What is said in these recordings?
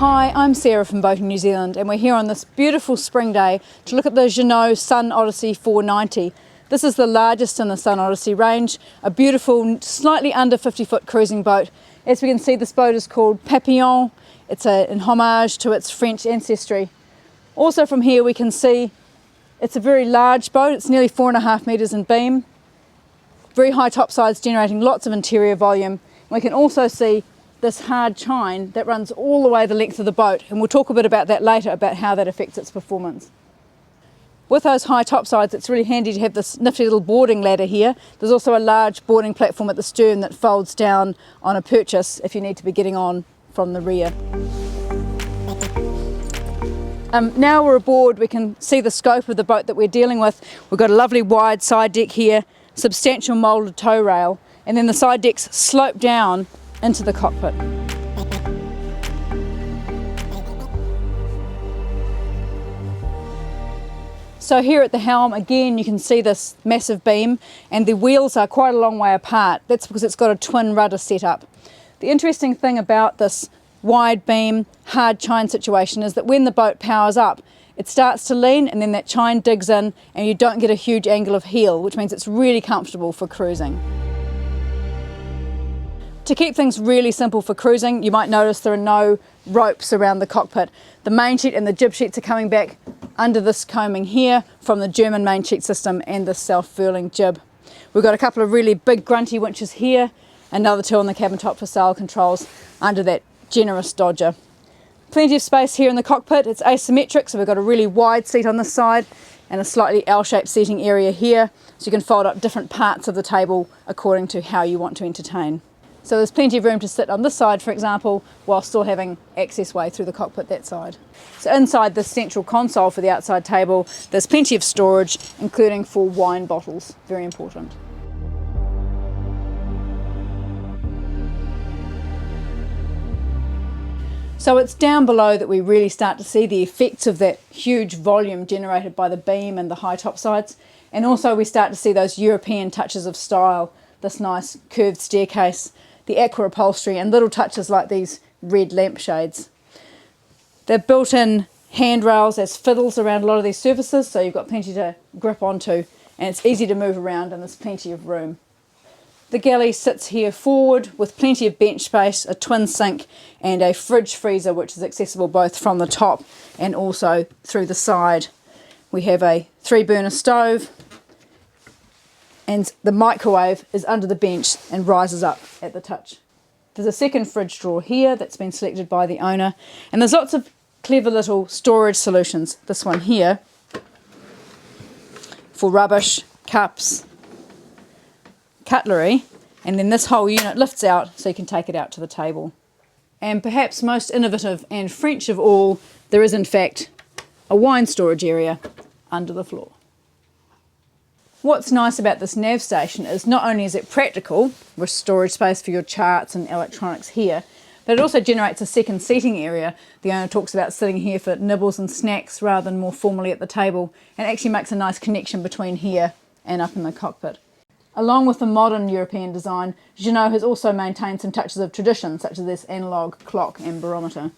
Hi, I'm Sarah from Boating New Zealand, and we're here on this beautiful spring day to look at the Sun Odyssey 490. This is the largest in the Sun Odyssey range, a beautiful, slightly under 50-foot cruising boat. As we can see, this boat is called Papillon. It's in homage to its French ancestry. Also from here we can see it's a very large boat. It's nearly 4.5 metres in beam. Very high topsides generating lots of interior volume. We can also see this hard chine that runs all the way the length of the boat, and we'll talk a bit about that later, about how that affects its performance. With those high topsides, it's really handy to have this nifty little boarding ladder here. There's also a large boarding platform at the stern that folds down on a purchase if you need to be getting on from the rear. Now we're aboard, we can see the scope of the boat that we're dealing with. We've got a lovely wide side deck here, substantial moulded tow rail, and then the side decks slope down into the cockpit. So here at the helm, again, you can see this massive beam, and the wheels are quite a long way apart. That's because it's got a twin rudder set up. The interesting thing about this wide beam, hard chine situation is that when the boat powers up, it starts to lean and then that chine digs in and you don't get a huge angle of heel, which means it's really comfortable for cruising. To keep things really simple for cruising, you might notice there are no ropes around the cockpit. The main sheet and the jib sheets are coming back under this coaming here from the German main sheet system and the self-furling jib. We've got a couple of really big grunty winches here, another two on the cabin top for sail controls under that generous dodger. Plenty of space here in the cockpit. It's asymmetric, so we've got a really wide seat on this side and a slightly L-shaped seating area here, so you can fold up different parts of the table according to how you want to entertain. So there's plenty of room to sit on this side, for example, while still having access way through the cockpit that side. So inside this central console for the outside table, there's plenty of storage, including 4 wine bottles, very important. So it's down below that we really start to see the effects of that huge volume generated by the beam and the high topsides. And also we start to see those European touches of style, this nice curved staircase, the aqua upholstery, and little touches like these red lampshades. They're built-in handrails as fiddles around a lot of these surfaces, so you've got plenty to grip onto, and it's easy to move around and there's plenty of room. The galley sits here forward with plenty of bench space, a twin sink and a fridge freezer which is accessible both from the top and also through the side. We have a 3-burner stove, and the microwave is under the bench and rises up at the touch. There's a second fridge drawer here that's been selected by the owner, and there's lots of clever little storage solutions. This one here for rubbish, cups, cutlery, and then this whole unit lifts out so you can take it out to the table. And perhaps most innovative and French of all, there is in fact a wine storage area under the floor. What's nice about this nav station is not only is it practical, with storage space for your charts and electronics here, but it also generates a second seating area. The owner talks about sitting here for nibbles and snacks rather than more formally at the table, and actually makes a nice connection between here and up in the cockpit. Along with the modern European design, Jeanneau has also maintained some touches of tradition, such as this analogue clock and barometer.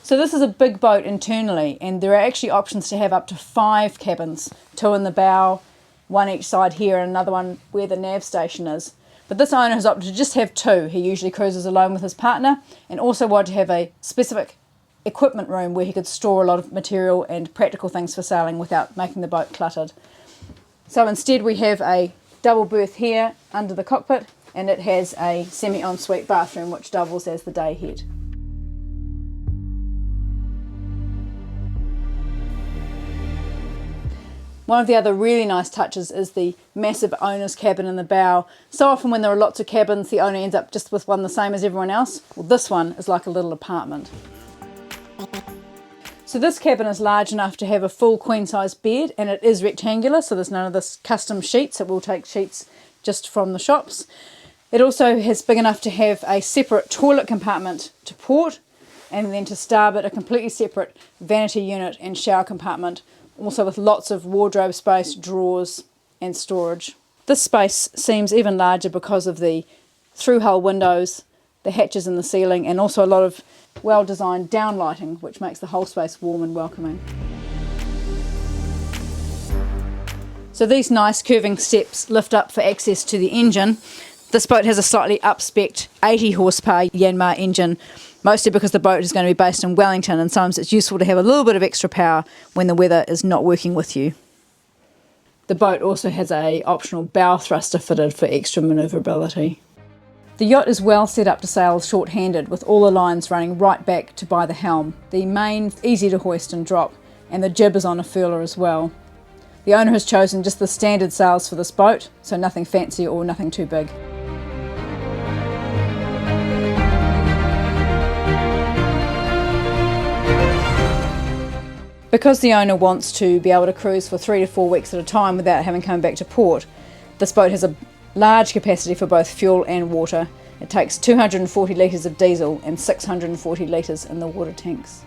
So this is a big boat internally, and there are actually options to have up to 5 cabins, 2 in the bow, 1 each side here and another one where the nav station is. But this owner has opted to just have 2. He usually cruises alone with his partner, and also wanted to have a specific equipment room where he could store a lot of material and practical things for sailing without making the boat cluttered. So instead we have a double berth here under the cockpit, and it has a semi-ensuite bathroom which doubles as the day head. One of the other really nice touches is the massive owner's cabin in the bow. So often when there are lots of cabins, the owner ends up just with one the same as everyone else. Well, this one is like a little apartment. So this cabin is large enough to have a full queen-size bed, and it is rectangular, so there's none of this custom sheets. It will take sheets just from the shops. It also is big enough to have a separate toilet compartment to port, and then to starboard a completely separate vanity unit and shower compartment, also with lots of wardrobe space, drawers and storage. This space seems even larger because of the through-hull windows, the hatches in the ceiling, and also a lot of well-designed down lighting, which makes the whole space warm and welcoming. So these nice curving steps lift up for access to the engine. This boat has a slightly up-spec'd 80 horsepower Yanmar engine, mostly because the boat is going to be based in Wellington, and sometimes it's useful to have a little bit of extra power when the weather is not working with you. The boat also has an optional bow thruster fitted for extra manoeuvrability. The yacht is well set up to sail short-handed, with all the lines running right back to by the helm. The main easy to hoist and drop, and the jib is on a furler as well. The owner has chosen just the standard sails for this boat, so nothing fancy or nothing too big. Because the owner wants to be able to cruise for 3 to 4 weeks at a time without having come back to port, this boat has a large capacity for both fuel and water. It takes 240 litres of diesel and 640 litres in the water tanks.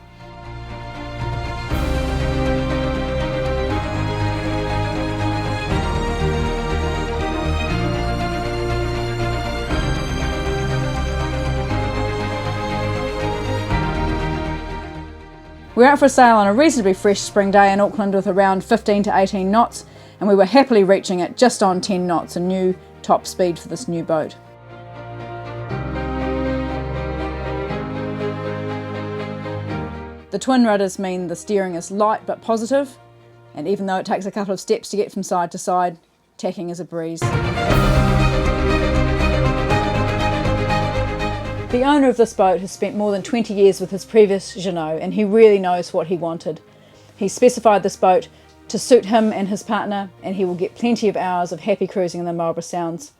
We're out for a sail on a reasonably fresh spring day in Auckland with around 15 to 18 knots, and we were happily reaching at just on 10 knots, a new top speed for this new boat. The twin rudders mean the steering is light but positive, and even though it takes a couple of steps to get from side to side, tacking is a breeze. The owner of this boat has spent more than 20 years with his previous Jeanneau, and he really knows what he wanted. He specified this boat to suit him and his partner, and he will get plenty of hours of happy cruising in the Marlborough Sounds.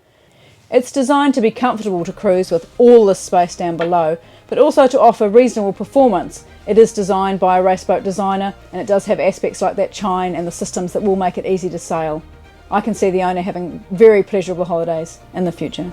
It's designed to be comfortable to cruise with all this space down below, but also to offer reasonable performance. It is designed by a raceboat designer, and it does have aspects like that chine and the systems that will make it easy to sail. I can see the owner having very pleasurable holidays in the future.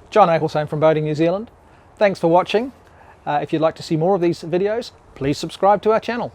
John Acklesome from Boating New Zealand. Thanks for watching. If you'd like to see more of these videos, please subscribe to our channel.